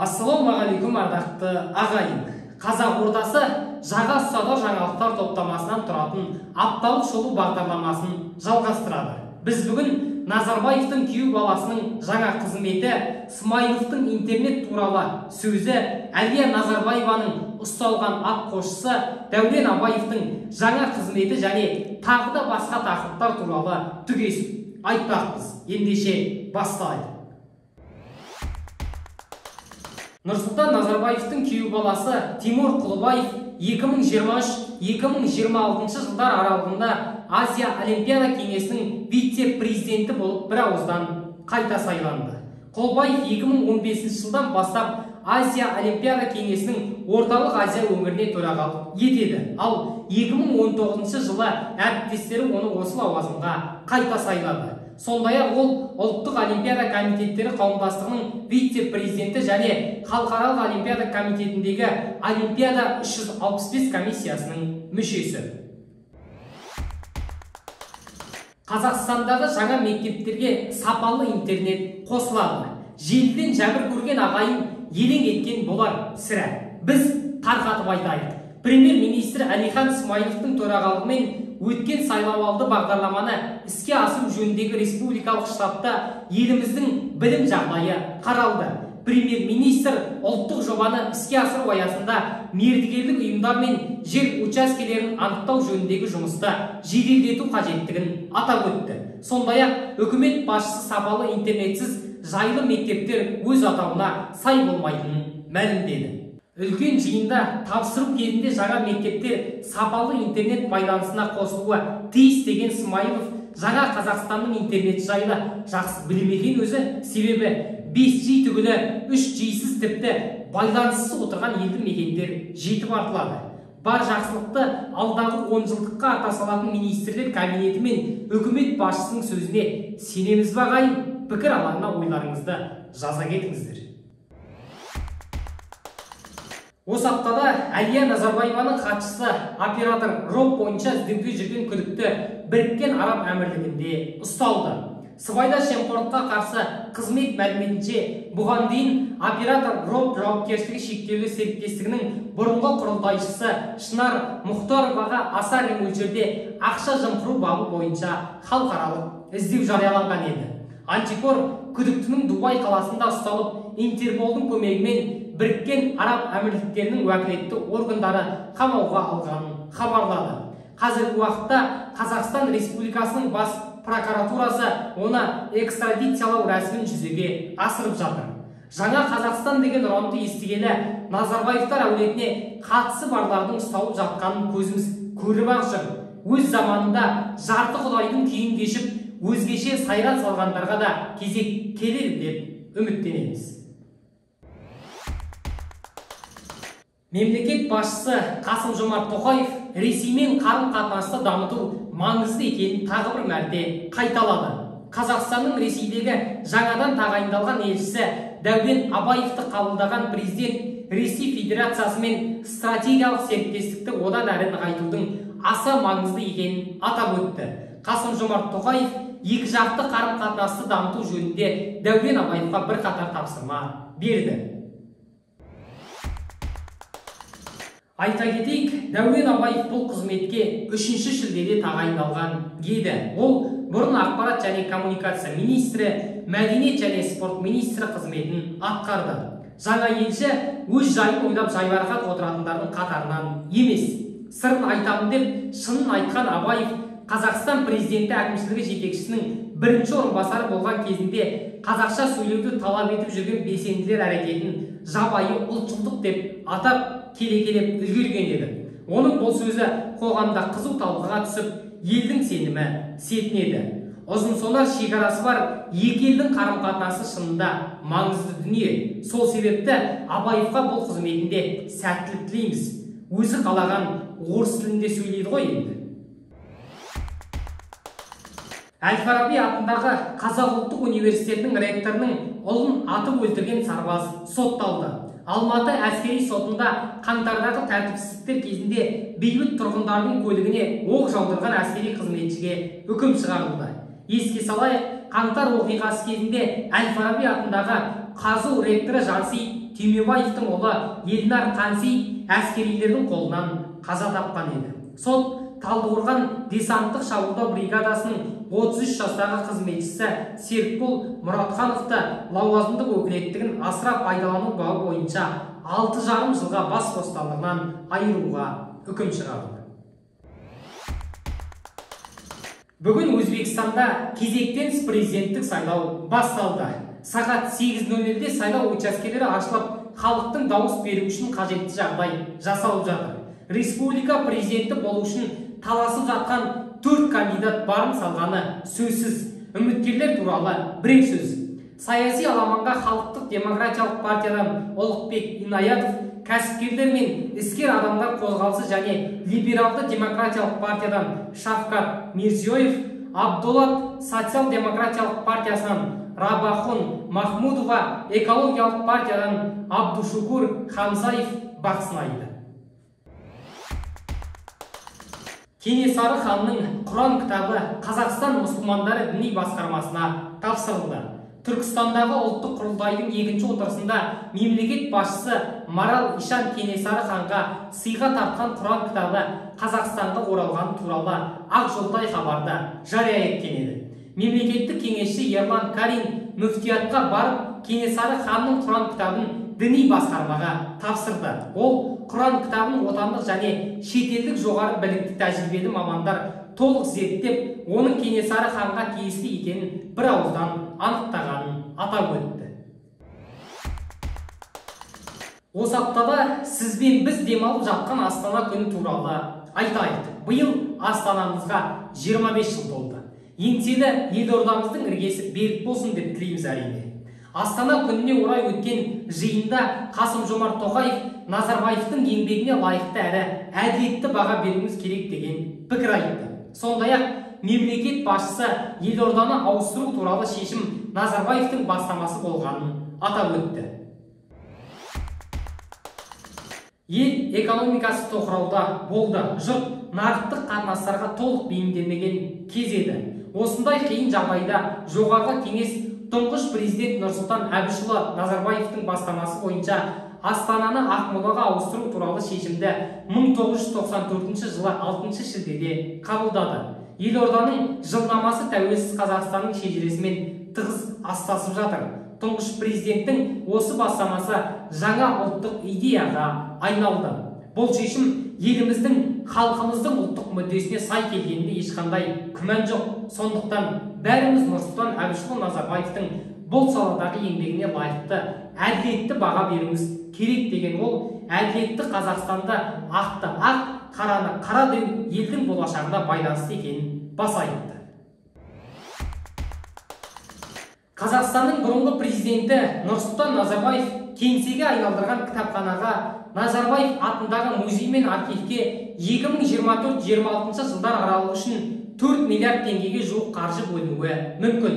Ассалаумағалейкум ардақты ағайын. Қазақ ордасы жаңа сауда жаңалықтар топтамасынан тұратын апталық шолу бағдарламасын жалғастырады. Біз бүгін Назарбаевтың күйеу баласының жаңа қызметі, Смайыловтың интернет туралы сөзі, Әлия Назарбаеваның ұсталған атқосшысы, Дәурен Абаевтың жаңа қызметі және тағы да басқа тақырыптар туралы түгесіп айтпақпыз. Ендеше бастайық. Нұрсұлтан Назарбаевтың күйеу баласы Тимур Құлыбаев 2023-2026 жылдар аралығында Азия Олимпиада кеңесінің вице-президенті болып бір ауыздан қайта сайланды. Құлыбаев 2015 жылдан бастап Азия Олимпиада кеңесінің орталық Азия өңіріне төрағалық етеді. Ал 2019 жылы әріптестері оны осы лауазымға қайта сайлады. Сондай-ақ ол ұлттық олимпиада комитеттері қауымдастығының вице-президенті және халықаралық олимпиада комитетіндегі Олимпиада 365 комиссиясының мүшесі. Қазақстандағы жаңа мектептерге сапалы интернет қосылады. Желіден жәбір көрген ағайын елең еткен болар сірә. Біз тарқатып айтайық. Премьер-министр Әлихан Смайыловтың төрағалығымен өткен сайлауалды бағдарламаны іске асыру жөніндегі республикалық штабта еліміздің білім жағдайы қаралды. Премьер-министр ұлттық жобаны іске асыру аясында мердігерлік ұйымдар мен жер учаскелерін анықтау жөніндегі жұмысты жеделдету қажеттігін атап өтті. Сондай-ақ үкімет басшысы сапалы интернетсіз жайлы мектептер өз атауына сай болмайтынын мәлімдеді. Үлкен жиында тапсыру кезінде жаңа мектептер сапалы интернет байланысына қосылуы тиіс деген Смайылов жаңа Қазақстанның интернет жайлы жақсы білмеген өзі, себебі 5G түгілі 3G-сіз тіпті байланыссыз отырған елді мекендер жетіп артылады. Бар жақсылықты алдағы 10 жылдыққа арта салатын министрлер кабинеті мен үкімет басшысының сөзіне сенеміз бе ағайын? Пікір алаңына ойларыңызды жаза кетіңіздер. Осы аптада Әлия Назарбаеваның хатшысы оператор роб бойынша іздеуде жүрген күдікті Біріккен Араб Әмірлігінде ұсталды. Сыбайлас жемқорлыққа қарсы қызмет мәліметінше, бұған дейін оператор роб жауапкершілігі шектеулі серіктестігінің бұрынғы құрылтайшысы Шынар Мұхтароваға аса ірі мөлшерде ақша жымқыру бабы бойынша халықаралық іздеу жарияланған еді. Антикор күдіктінің Дубай қаласында ұсталып, Интерполдың көмегімен Біріккен Араб Әмірліктерінің уәкілетті органдары қамауға алғанын хабарлады. Қазіргі уақытта Қазақстан Республикасының бас прокуратурасы оны экстрадициялау рәсімін жүзеге асырып жатыр. Жаңа Қазақстан деген ұранды естігелі Назарбаевтар әулетіне қатысы барлардың ұсталып жатқанын көзіміз көріп ақ жүр. Өз заманында жарты құдайдың күйін кешіп, өзгеше сайран салғандарға да кезек келеді деп үміттенеміз. Мемлекет басшысы Қасым-Жомарт Тоқаев Ресеймен қарым-қатынасты дамыту маңызды екенін тағы бір мәрте қайталады. Қазақстанның Ресейдегі жаңадан тағайындалған елшісі Дәурен Абаевты қабылдаған президент Ресей Федерациясымен стратегиялық серіктестікті одан әрі нығайтудың аса маңызды екенін атап өтті. Қасым-Жомарт Тоқаев екіжақты қарым-қатынасты дамыту жөнінде Дәурен Абаевқа бірқатар тапсырма берді. Айта кетейік, Дәурен Абаев бұл қызметке 3 шілдеде тағайындалған еді. Ол бұрын ақпарат және коммуникация министрі, мәдениет және спорт министрі қызметін атқарды. Жаңа елші өз жайын ойлап жайбарақат отыратындардың қатарынан емес. Сырын айтамын деп шынын айтқан Абаев Қазақстан президенті әкімшілігі жетекшісінің бірінші орынбасары болған кезінде қазақша сөйлеуді талап етіп жүрген белсенділер әрекетін жабайы ұлтшылдық деп атап келе-келеп үлгерген еді. Оның бұл сөзі қоғамда қызу талқыға түсіп, елдің сенімі сетінеді. Ұзын-сонар шекарасы бар екі елдің қарым-қатынасы шынында маңызды дүние. Сол себепті Абаевқа бұл қызметінде сәттілік тілейміз. Өзі қалаған орыс тілінде сөйлейді ғой енді. Әл-Фараби атындағы Қазақ ұлттық университетінің ректорының ұлын атып өлтірген сарбаз сотталды. Алматы әскери сотында қаңтардағы тәртіпсіздіктер кезінде бейбіт тұрғындардың көлігіне оқ жаудырған әскери қызметшіге үкім шығарылды. Еске салайық, қаңтар оқиғасы кезінде Әл-Фараби атындағы қазу ректоры Жансейіт Түймебаевтың ұлы Елнар Қансейіт әскерилердің қолынан қаза тапқан еді. Сот Талдықорған десанттық шабуылдау бригадасының 33 жастағы қызметшісі Серікбол Мұратхановты лауазымдық өкілеттігін асыра пайдалану бабы бойынша 6,5 жылға бас бостандығынан айыруға үкім шығарды. Бүгін Өзбекстанда кезектен тыс президенттік сайлау басталды. Сағат 8:00-де сайлау учаскелері ашылып, халықтың дауыс беру үшін қажетті жағдай жасалып жатыр. Республика президенті болу үшін таласып жатқан 4 кандидат барын салғаны сөзсіз. Үміткерлер туралы бірер сөз. Саяси аламанға халықтық демократиялық партиядан Олықбек Инаятов, кәсіпкерлер мен іскер адамдар қозғалысы және либералды демократиялық партиядан Шавкат Мирзиёев, Абдулат социал-демократиялық партиясынан Рабахон Махмудова, экологиялық партиядан Абдушукур Хамзаев бақ сынайды. Кенесары ханның Құран кітабы Қазақстан мұсылмандары діни басқармасына тапсырылды. Түркістандағы ұлттық құрылтайдың 2-ші отырысында мемлекет басшысы Марал Ишан Кенесары ханға сыйға тартқан Құран кітабы Қазақстанға оралған туралы ақ жолдай хабарды жария еткен еді. Мемлекеттік кеңесші Ерлан Карин мүфтиятқа барып, Кенесары ханның Құран кітабын діни басқармаға тапсырды. Ол Құран кітабын отандық және шетелдік жоғары білікті тәжірибелі мамандар толық зерттеп, оның Кенесары ханға тиесілі екенін бір ауыздан анықтағанын атап өтті. Осы аптада сізбен біз демалып жатқан Астана күні туралы айтайық. Биыл Астанамызға 25 жыл толды. Еңселі елордамыздың іргесі берік болсын деп тілейміз әрине. Астана күніне орай өткен жиында Қасым-Жомарт Тоқаев Назарбаевтың еңбегіне лайықты әрі әділетті баға беруіміз керек деген пікір айтты. Сондай-ақ мемлекет басшысы елорданы ауыстыру туралы шешім Назарбаевтың бастамасы болғанын атап өтті. Ел экономикасы тоқырауда болды. Жұрт нарықтық қатынастарға толық бейімделмеген кез еді. Осындай қиын жағдайда жоғарғы кеңес тұңғыш президент Нұрсұлтан Әбішұлы Назарбаевтың бастамасы бойынша Астананы Ақмолаға ауыстыру туралы шешімді 1994 жылы 6 шілдеде қабылдады. Елорданың жылнамасы тәуелсіз Қазақстанның шежіресімен тығыз астасып жатыр. Тұңғыш президенттің осы бастамасы жаңа ұлттық идеяға айналды. Бұл шешім еліміздің, халқымыздың ұлттық мүддесіне сай келгенінде ешқандай күмән жоқ. Сондықтан бәріміз Нұрсұлтан Әбішұлы Назарбаевтың бұл саладағы еңбегіне лайықты, әділетті баға беруіміз керек деген ол әділетті Қазақстанды ақты ақ, қараны қара деу елдің болашағына байланысты екенін баса айтты. Қазақстанның бұрынғы президенті Нұрсұлтан Назарбаев кеңсеге айналдырған кітапханаға Назарбаев атындағы музей мен архивке 2024-2026 жылдар аралығы үшін 4 миллиард теңгеге жуық қаржы бөлінуі мүмкін.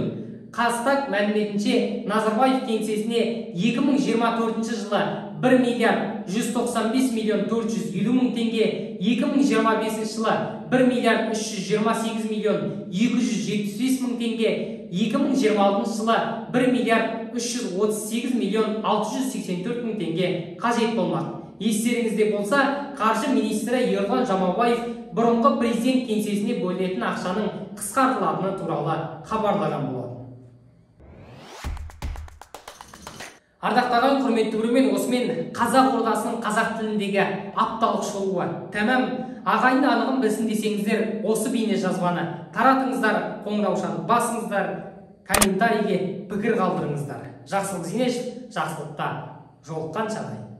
Қазтаг мәліметінше Назарбаев кеңсесіне 2024 жылы 1 миллиард 195 миллион 450 мың теңге, 2025 жылы 1 миллиард 328 миллион 275 мың теңге, 2026 жылы 1 миллиард 338 миллион 684 мың теңге қажет болмақ. Естеріңізде болса, қаржы министрі Ерлан Жамаубаев бұрынғы президент кеңсесіне бөлінетін ақшаның қысқартылатыны туралы хабарлаған болатын. Ардақтаған құрметті көрермен, осымен қазақ ордасының қазақ тіліндегі апталық шолуы тәмам. Ағайын анығын білсін десеңіздер, осы бейне жазбаны таратыңыздар, қоңыраушаны басыңыздар, комментарийге пікір қалдырыңыздар. Жақсылық Зинеш, жақсылықта жолыққанша.